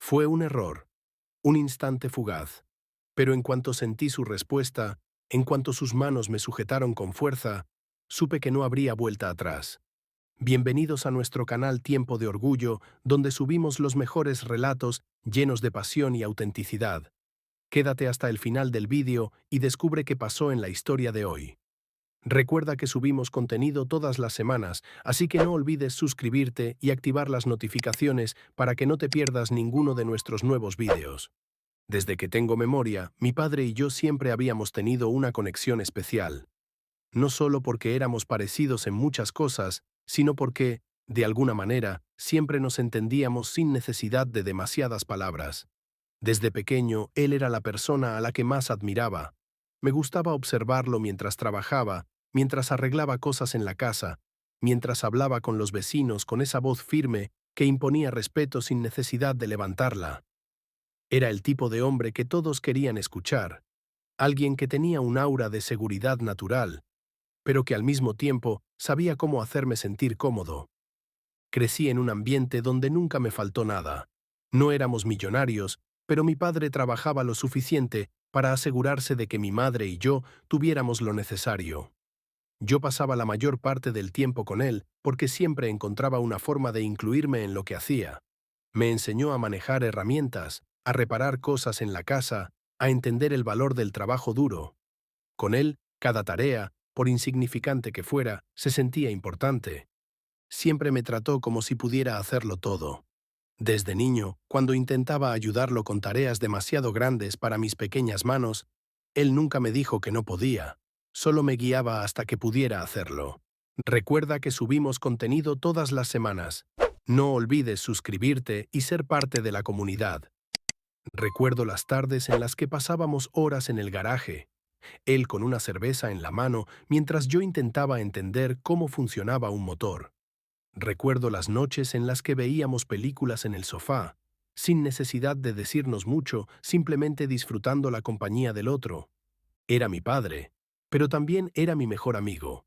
Fue un error, un instante fugaz. Pero en cuanto sentí su respuesta, en cuanto sus manos me sujetaron con fuerza, supe que no habría vuelta atrás. Bienvenidos a nuestro canal Tiempo de Orgullo, donde subimos los mejores relatos llenos de pasión y autenticidad. Quédate hasta el final del vídeo y descubre qué pasó en la historia de hoy. Recuerda que subimos contenido todas las semanas, así que no olvides suscribirte y activar las notificaciones para que no te pierdas ninguno de nuestros nuevos vídeos. Desde que tengo memoria, mi padre y yo siempre habíamos tenido una conexión especial. No solo porque éramos parecidos en muchas cosas, sino porque, de alguna manera, siempre nos entendíamos sin necesidad de demasiadas palabras. Desde pequeño, él era la persona a la que más admiraba. Me gustaba observarlo mientras trabajaba, mientras arreglaba cosas en la casa, mientras hablaba con los vecinos con esa voz firme que imponía respeto sin necesidad de levantarla. Era el tipo de hombre que todos querían escuchar, alguien que tenía un aura de seguridad natural, pero que al mismo tiempo sabía cómo hacerme sentir cómodo. Crecí en un ambiente donde nunca me faltó nada. No éramos millonarios, pero mi padre trabajaba lo suficiente para asegurarse de que mi madre y yo tuviéramos lo necesario. Yo pasaba la mayor parte del tiempo con él porque siempre encontraba una forma de incluirme en lo que hacía. Me enseñó a manejar herramientas, a reparar cosas en la casa, a entender el valor del trabajo duro. Con él, cada tarea, por insignificante que fuera, se sentía importante. Siempre me trató como si pudiera hacerlo todo. Desde niño, cuando intentaba ayudarlo con tareas demasiado grandes para mis pequeñas manos, él nunca me dijo que no podía, solo me guiaba hasta que pudiera hacerlo. Recuerda que subimos contenido todas las semanas. No olvides suscribirte y ser parte de la comunidad. Recuerdo las tardes en las que pasábamos horas en el garaje, él con una cerveza en la mano mientras yo intentaba entender cómo funcionaba un motor. Recuerdo las noches en las que veíamos películas en el sofá, sin necesidad de decirnos mucho, simplemente disfrutando la compañía del otro. Era mi padre, pero también era mi mejor amigo.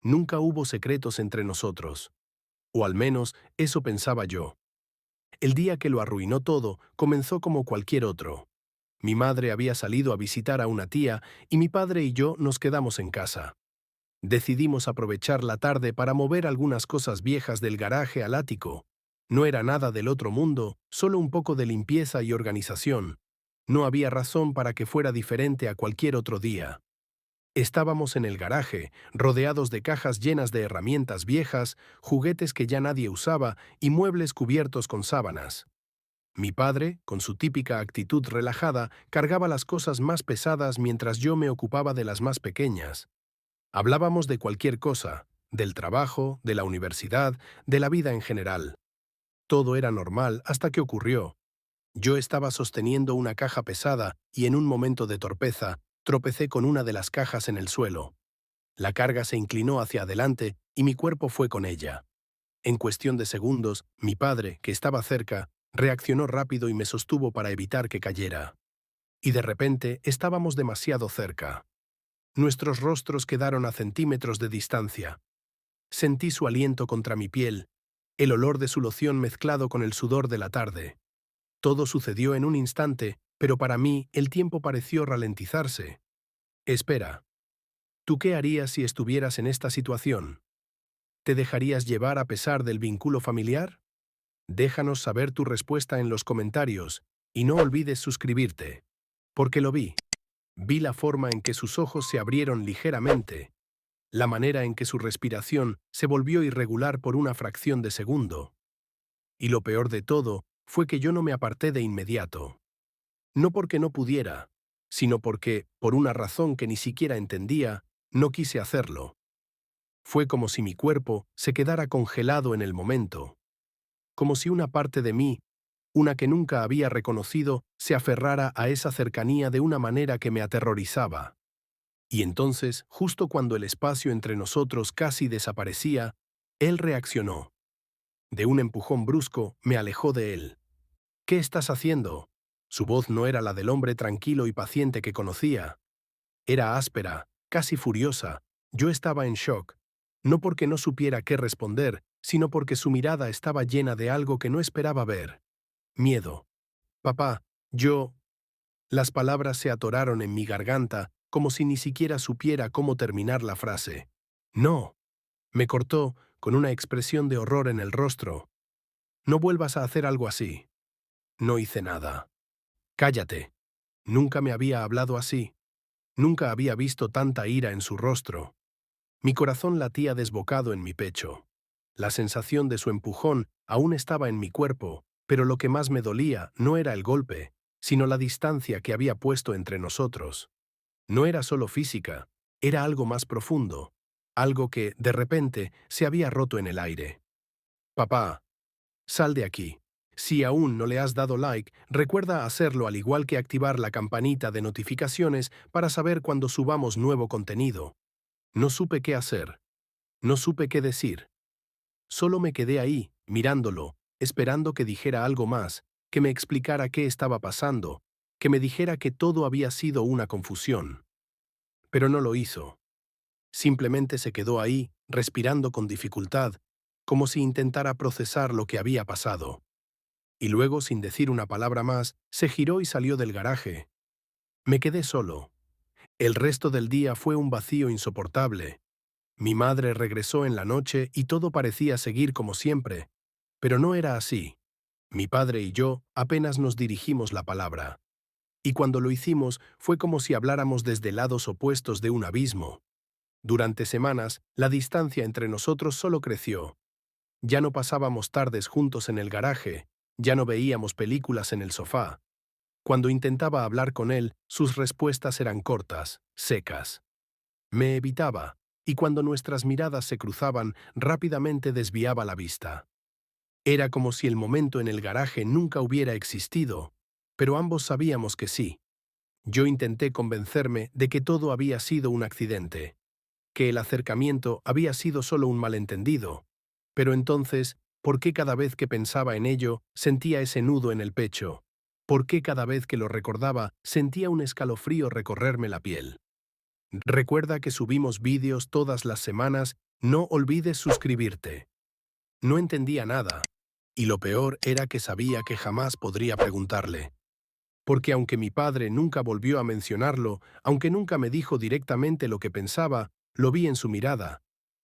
Nunca hubo secretos entre nosotros. O al menos eso pensaba yo. El día que lo arruinó todo comenzó como cualquier otro. Mi madre había salido a visitar a una tía y mi padre y yo nos quedamos en casa. Decidimos aprovechar la tarde para mover algunas cosas viejas del garaje al ático. No era nada del otro mundo, solo un poco de limpieza y organización. No había razón para que fuera diferente a cualquier otro día. Estábamos en el garaje, rodeados de cajas llenas de herramientas viejas, juguetes que ya nadie usaba y muebles cubiertos con sábanas. Mi padre, con su típica actitud relajada, cargaba las cosas más pesadas mientras yo me ocupaba de las más pequeñas. Hablábamos de cualquier cosa, del trabajo, de la universidad, de la vida en general. Todo era normal hasta que ocurrió. Yo estaba sosteniendo una caja pesada y en un momento de torpeza, tropecé con una de las cajas en el suelo. La carga se inclinó hacia adelante y mi cuerpo fue con ella. En cuestión de segundos, mi padre, que estaba cerca, reaccionó rápido y me sostuvo para evitar que cayera. Y de repente estábamos demasiado cerca. Nuestros rostros quedaron a centímetros de distancia. Sentí su aliento contra mi piel, el olor de su loción mezclado con el sudor de la tarde. Todo sucedió en un instante, pero para mí el tiempo pareció ralentizarse. Espera, ¿tú qué harías si estuvieras en esta situación? ¿Te dejarías llevar a pesar del vínculo familiar? Déjanos saber tu respuesta en los comentarios y no olvides suscribirte. Porque lo vi. Vi la forma en que sus ojos se abrieron ligeramente, la manera en que su respiración se volvió irregular por una fracción de segundo. Y lo peor de todo fue que yo no me aparté de inmediato. No porque no pudiera, sino porque, por una razón que ni siquiera entendía, no quise hacerlo. Fue como si mi cuerpo se quedara congelado en el momento, como si una parte de mí, una que nunca había reconocido, se aferrara a esa cercanía de una manera que me aterrorizaba. Y entonces, justo cuando el espacio entre nosotros casi desaparecía, él reaccionó. De un empujón brusco, me alejó de él. ¿Qué estás haciendo? Su voz no era la del hombre tranquilo y paciente que conocía. Era áspera, casi furiosa. Yo estaba en shock. No porque no supiera qué responder, sino porque su mirada estaba llena de algo que no esperaba ver. Miedo. Papá, yo... Las palabras se atoraron en mi garganta como si ni siquiera supiera cómo terminar la frase. No, me cortó con una expresión de horror en el rostro. No vuelvas a hacer algo así. No hice nada. Cállate. Nunca me había hablado así. Nunca había visto tanta ira en su rostro. Mi corazón latía desbocado en mi pecho. La sensación de su empujón aún estaba en mi cuerpo, pero lo que más me dolía no era el golpe, sino la distancia que había puesto entre nosotros. No era solo física, era algo más profundo, algo que, de repente, se había roto en el aire. Papá, sal de aquí. Si aún no le has dado like, recuerda hacerlo al igual que activar la campanita de notificaciones para saber cuando subamos nuevo contenido. No supe qué hacer. No supe qué decir. Solo me quedé ahí, mirándolo, esperando que dijera algo más, que me explicara qué estaba pasando, que me dijera que todo había sido una confusión. Pero no lo hizo. Simplemente se quedó ahí, respirando con dificultad, como si intentara procesar lo que había pasado. Y luego, sin decir una palabra más, se giró y salió del garaje. Me quedé solo. El resto del día fue un vacío insoportable. Mi madre regresó en la noche y todo parecía seguir como siempre, pero no era así. Mi padre y yo apenas nos dirigimos la palabra. Y cuando lo hicimos fue como si habláramos desde lados opuestos de un abismo. Durante semanas, la distancia entre nosotros solo creció. Ya no pasábamos tardes juntos en el garaje, ya no veíamos películas en el sofá. Cuando intentaba hablar con él, sus respuestas eran cortas, secas. Me evitaba, y cuando nuestras miradas se cruzaban, rápidamente desviaba la vista. Era como si el momento en el garaje nunca hubiera existido, pero ambos sabíamos que sí. Yo intenté convencerme de que todo había sido un accidente, que el acercamiento había sido solo un malentendido. Pero entonces, ¿por qué cada vez que pensaba en ello sentía ese nudo en el pecho? ¿Por qué cada vez que lo recordaba sentía un escalofrío recorrerme la piel? Recuerda que subimos vídeos todas las semanas, no olvides suscribirte. No entendía nada, y lo peor era que sabía que jamás podría preguntarle. Porque aunque mi padre nunca volvió a mencionarlo, aunque nunca me dijo directamente lo que pensaba, lo vi en su mirada.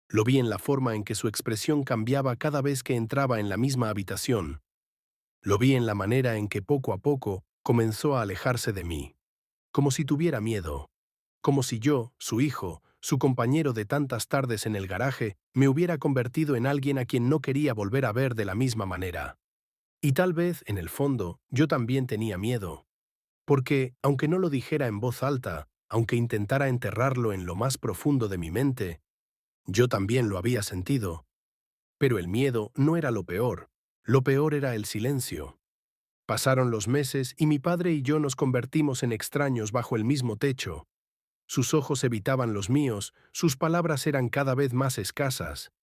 Lo vi en la forma en que su expresión cambiaba cada vez que entraba en la misma habitación. Lo vi en la manera en que poco a poco comenzó a alejarse de mí. Como si tuviera miedo. Como si yo, su hijo, su compañero de tantas tardes en el garaje, me hubiera convertido en alguien a quien no quería volver a ver de la misma manera. Y tal vez, en el fondo, yo también tenía miedo. Porque, aunque no lo dijera en voz alta, aunque intentara enterrarlo en lo más profundo de mi mente, yo también lo había sentido. Pero el miedo no era lo peor era el silencio. Pasaron los meses y mi padre y yo nos convertimos en extraños bajo el mismo techo. Sus ojos evitaban los míos, sus palabras eran cada vez más escasas.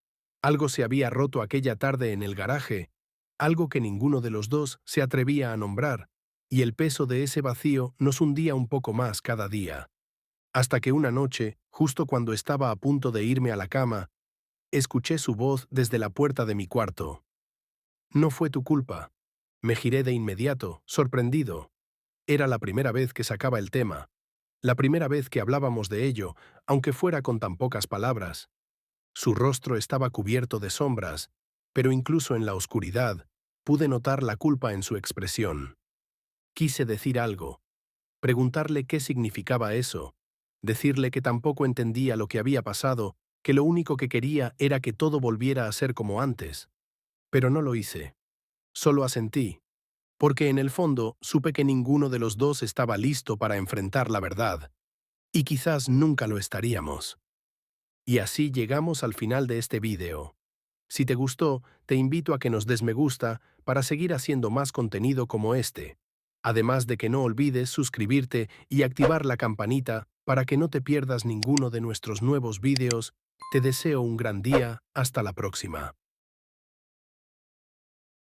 Algo se había roto aquella tarde en el garaje, algo que ninguno de los dos se atrevía a nombrar, y el peso de ese vacío nos hundía un poco más cada día. Hasta que una noche, justo cuando estaba a punto de irme a la cama, escuché su voz desde la puerta de mi cuarto. No fue tu culpa. Me giré de inmediato, sorprendido. Era la primera vez que sacaba el tema, la primera vez que hablábamos de ello, aunque fuera con tan pocas palabras. Su rostro estaba cubierto de sombras, pero incluso en la oscuridad, pude notar la culpa en su expresión. Quise decir algo, preguntarle qué significaba eso, decirle que tampoco entendía lo que había pasado, que lo único que quería era que todo volviera a ser como antes. Pero no lo hice. Solo asentí, porque en el fondo supe que ninguno de los dos estaba listo para enfrentar la verdad, y quizás nunca lo estaríamos. Y así llegamos al final de este vídeo. Si te gustó, te invito a que nos des me gusta para seguir haciendo más contenido como este. Además de que no olvides suscribirte y activar la campanita para que no te pierdas ninguno de nuestros nuevos vídeos. Te deseo un gran día, hasta la próxima.